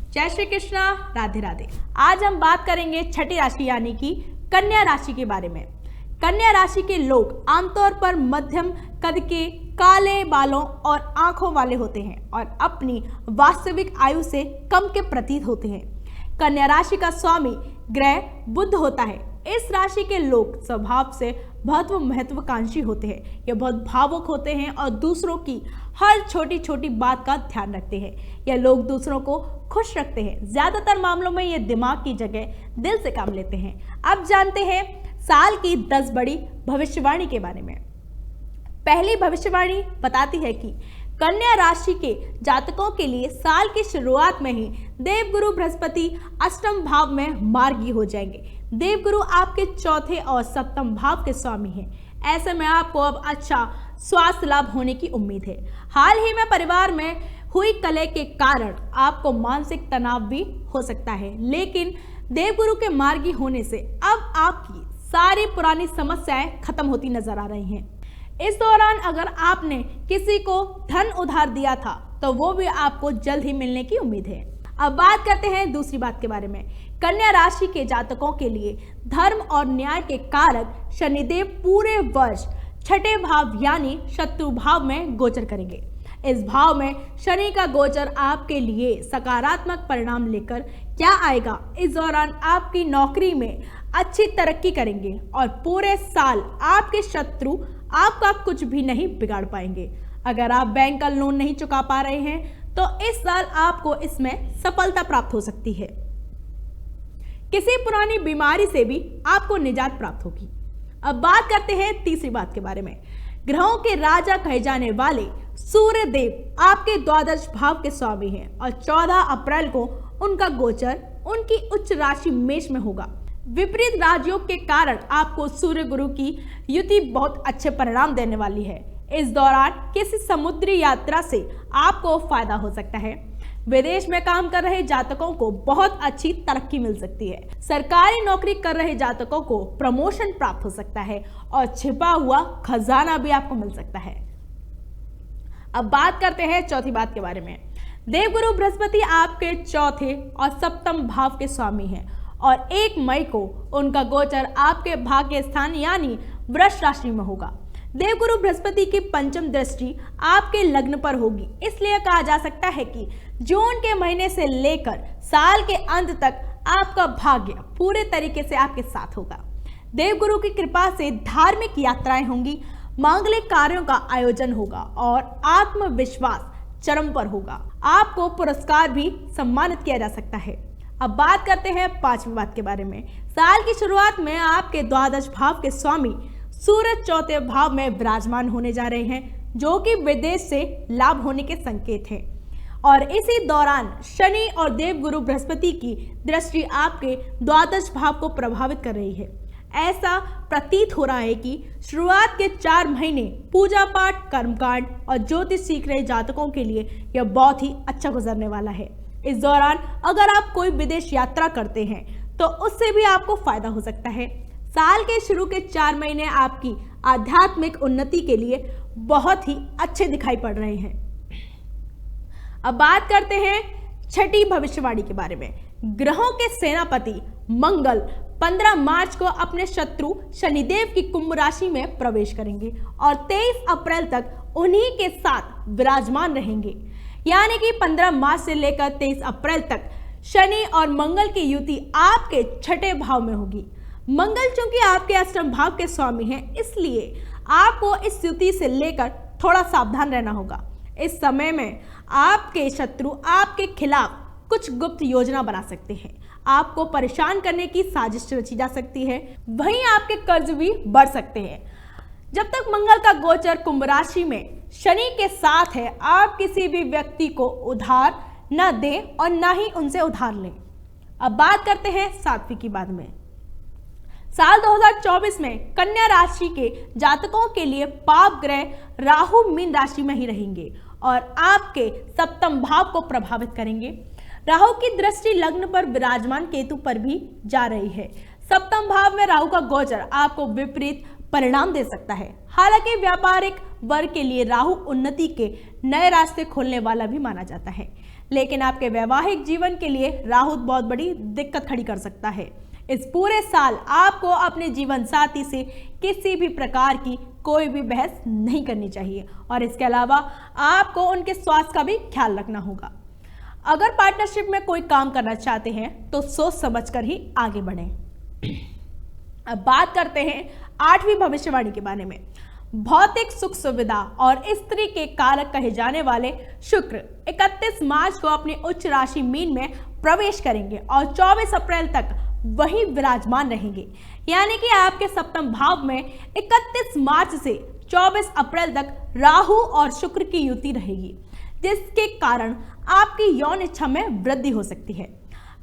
जय श्री कृष्णा, राधे राधे। आज हम बात करेंगे छठी राशि यानी कि कन्या राशि के बारे में। कन्या राशि के लोग आमतौर पर मध्यम कद के, काले बालों और आंखों वाले होते हैं और अपनी वास्तविक आयु से कम के प्रतीत होते हैं। कन्या राशि का स्वामी ग्रह बुध होता है। इस राशि के लोग स्वभाव से बहुत महत्वाकांक्षी होते हैं। ये बहुत भावुक होते हैं और दूसरों की हर छोटी छोटी बात का ध्यान रखते हैं। यह लोग दूसरों को खुश रखते हैं। ज्यादातर मामलों में ये दिमाग की जगह दिल से काम लेते हैं। अब जानते हैं साल की 10 बड़ी भविष्यवाणी के बारे में। पहली भविष्यवाणी बताती है कि कन्या राशि के जातकों के लिए साल की शुरुआत में ही देवगुरु बृहस्पति अष्टम भाव में मार्गी हो जाएंगे। देवगुरु आपके चौथे और सप्तम भाव के स्वामी हैं। ऐसे में आपको अब अच्छा स्वास्थ्य लाभ होने की उम्मीद है। हाल ही में परिवार में हुई कलह के कारण आपको मानसिक तनाव भी हो सकता है, लेकिन देवगुरु के मार्गी होने से अब आपकी सारी पुरानी समस्याएं खत्म होती नजर आ रही हैं। इस दौरान अगर आपने किसी को धन उधार दिया था तो वो भी आपको जल्द ही मिलने की उम्मीद है। अब बात करते हैं दूसरी बात के बारे में। कन्या राशि के जातकों के लिए धर्म और न्याय के कारक शनिदेव पूरे वर्ष छठे भाव यानी शत्रु भाव में गोचर करेंगे। इस भाव में शनि का गोचर आपके लिए सकारात्मक परिणाम लेकर क्या आएगा। इस दौरान आपकी नौकरी में अच्छी तरक्की करेंगे और पूरे साल आपके शत्रु आपका कुछ भी नहीं बिगाड़ पाएंगे। अगर आप बैंक का लोन नहीं चुका पा रहे हैं तो इस साल आपको इसमें सफलता प्राप्त हो सकती है। किसी पुरानी बीमारी से भी आपको निजात प्राप्त होगी। अब बात करते हैं तीसरी बात के बारे में। ग्रहों के राजा कहे जाने वाले सूर्य देव आपके द्वादश भाव के स्वामी हैं और 14 अप्रैल को उनका गोचर उनकी उच्च राशि मेष में होगा। विपरीत राजयोग के कारण आपको सूर्य गुरु की युति बहुत अच्छे परिणाम देने वाली है। इस दौरान किसी समुद्री यात्रा से आपको फायदा हो सकता है। विदेश में काम कर रहे जातकों को बहुत अच्छी तरक्की मिल सकती है। सरकारी नौकरी कर रहे जातकों को प्रमोशन प्राप्त हो सकता है और छिपा हुआ खजाना भी आपको मिल सकता है। अब बात करते हैं चौथी बात के बारे में। देवगुरु बृहस्पति आपके चौथे और सप्तम भाव के स्वामी हैं और 1 मई को उनका गोचर आपके भाग्य स्थान यानी वृष राशि में होगा। देवगुरु बृहस्पति की पंचम दृष्टि आपके लग्न पर होगी। इसलिए कहा जा सकता है कि जून के महीने से लेकर साल के अंत तक आपका भाग्य पूरे तरीके से आपके साथ होगा। देवगुरु की कृपा से धार्मिक यात्राएं होंगी, मांगलिक कार्यों का आयोजन होगा और आत्मविश्वास चरम पर होगा। आपको पुरस्कार भी सम्मानित किया जा सकता है। अब बात करते हैं पांचवी बात के बारे में। साल की शुरुआत में आपके द्वादश भाव के स्वामी सूर्य चौथे भाव में विराजमान होने जा रहे हैं, जो कि विदेश से लाभ होने के संकेत हैं। और इसी दौरान शनि और देवगुरु बृहस्पति की दृष्टि आपके द्वादश भाव को प्रभावित कर रही है। ऐसा प्रतीत हो रहा है कि शुरुआत के 4 महीने पूजा पाठ, कर्मकांड और ज्योतिष सीख रहे जातकों के लिए यह बहुत ही अच्छा गुजरने वाला है। इस दौरान अगर आप कोई विदेश यात्रा करते हैं तो उससे भी आपको फायदा हो सकता है। साल के शुरू के 4 महीने आपकी आध्यात्मिक उन्नति के लिए बहुत ही अच्छे दिखाई पड़ रहे हैं। अब बात करते हैं छठी भविष्यवाणी के बारे में। ग्रहों के सेनापति मंगल 15 मार्च को अपने शत्रु शनिदेव की कुंभ राशि में प्रवेश करेंगे और 23 अप्रैल तक उन्हीं के साथ विराजमान रहेंगे। यानी कि 15 मार्च से लेकर 23 अप्रैल तक शनि और मंगल की युति आपके छठे भाव में होगी। मंगल चूंकि आपके अष्टम भाव के स्वामी हैं, इसलिए आपको इस युति से लेकर थोड़ा सावधान रहना होगा। इस समय में आपके शत्रु आपके खिलाफ कुछ गुप्त योजना बना सकते हैं। आपको परेशान करने की साजिश रची जा सकती है। वहीं आपके कर्ज भी बढ़ सकते हैं। जब तक मंगल का गोचर कुंभ राशि में शनि के साथ है, आप किसी भी व्यक्ति को उधार न दें और न ही उनसे उधार लें। अब बात करते हैं सातवीं की बात में। साल 2024 में कन्या राशि के जातकों के लिए पाप ग्रह राहु मीन राशि में ही रहेंगे और आपके सप्तम भाव को प्रभावित करेंगे। राहु की दृष्टि लग्न पर विराजमान केतु पर भी जा रही है। सप्तम भाव में राहु का गोचर आपको विपरीत परिणाम दे सकता है। हालांकि व्यापारिक वर्ग के लिए राहु उन्नति के नए रास्ते खोलने वाला भी माना जाता है। लेकिन आपके वैवाहिक जीवन के लिए राहु बहुत बड़ी दिक्कत खड़ी कर सकता है। इस पूरे साल आपको अपने जीवन साथी से किसी भी प्रकार की कोई भी बहस नहीं करनी चाहिए और इसके अलावा आपको उनके स्वास्थ्य का भी ख्याल रखना होगा। अगर पार्टनरशिप में कोई काम करना चाहते हैं तो सोच समझकर ही आगे बढ़ें। अब बात करते हैं 8वीं भविष्यवाणी के बारे में। भौतिक सुख सुविधा और स्त्री के कारक कहे जाने वाले शुक्र 31 मार्च को अपनी उच्च राशि मीन में प्रवेश करेंगे और 24 अप्रैल तक वही विराजमान रहेंगे। यानी कि आपके सप्तम भाव में 31 मार्च से 24 अप्रैल तक राहु और शुक्र की युति रहेगी, जिसके कारण आपकी यौन इच्छा में वृद्धि हो सकती है।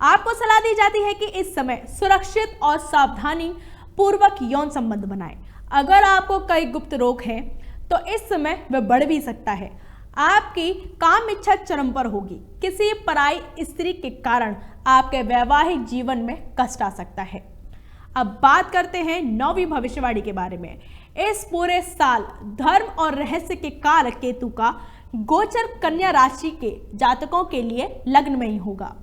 आपको सलाह दी जाती है कि इस समय सुरक्षित और सावधानी पूर्वक यौन संबंध बनाएं। अगर आपको कई गुप्त रोग हैं तो इस समय वह बढ़ भी सकता है। आपकी काम इच्छा चरम पर होगी। किसी पराई स्त्री के कारण आपके वैवाहिक जीवन में कष्ट आ सकता है। अब बात करते हैं 9वीं भविष्यवाणी के बारे में। इस पूरे साल धर्म और रहस्य के कारक केतु का गोचर कन्या राशि के जातकों के लिए लग्न में ही होगा।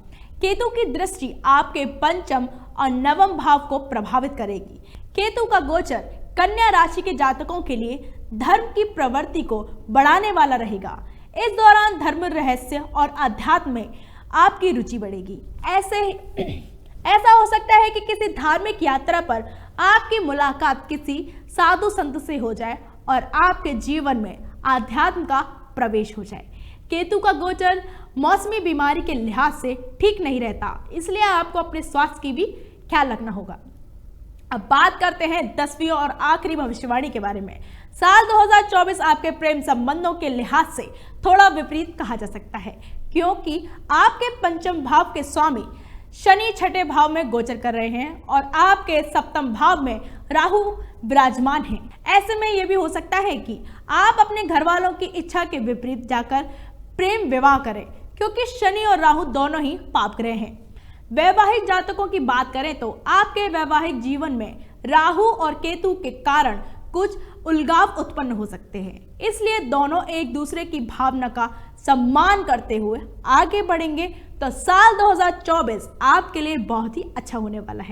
केतु की दृष्टि आपके पंचम और नवम भाव को प्रभावित करेगी। केतु का गोचर कन्या राशि के जातकों के लिए धर्म की प्रवृत्ति को बढ़ाने वाला रहेगा। इस दौरान धर्म, रहस्य और अध्यात्म में आपकी रुचि बढ़ेगी। ऐसा हो सकता है कि किसी धार्मिक यात्रा पर आपकी मुलाकात किसी साधु संत से हो जाए और आपके जीवन में अध्यात्म का प्रवेश हो जाए। केतु का गोचर मौसमी बीमारी के लिहाज से ठीक नहीं रहता, इसलिए आपको अपने स्वास्थ्य की भी ख्याल रखना होगा। अब बात करते हैं 10वीं और आखिरी भविष्यवाणी के बारे में। साल 2024 आपके प्रेम संबंधों के लिहाज से थोड़ा विपरीत कहा जा सकता है, क्योंकि आपके पंचम भाव के स्वामी शनि 6ठे भाव में गोचर कर रहे हैं और आपके सप्तम भाव में राहु विराजमान हैं। ऐसे में यह भी हो सकता है कि आप अपने घर वालों की इच्छा के विपरीत जाकर प्रेम विवाह करें, क्योंकि शनि और राहु दोनों ही पाप ग्रह हैं। वैवाहिक जातकों की बात करें तो आपके वैवाहिक जीवन में राहु और केतु के कारण कुछ उलझाव उत्पन्न हो सकते हैं, इसलिए दोनों एक दूसरे की भावना का सम्मान करते हुए आगे बढ़ेंगे तो साल 2024 आपके लिए बहुत ही अच्छा होने वाला है।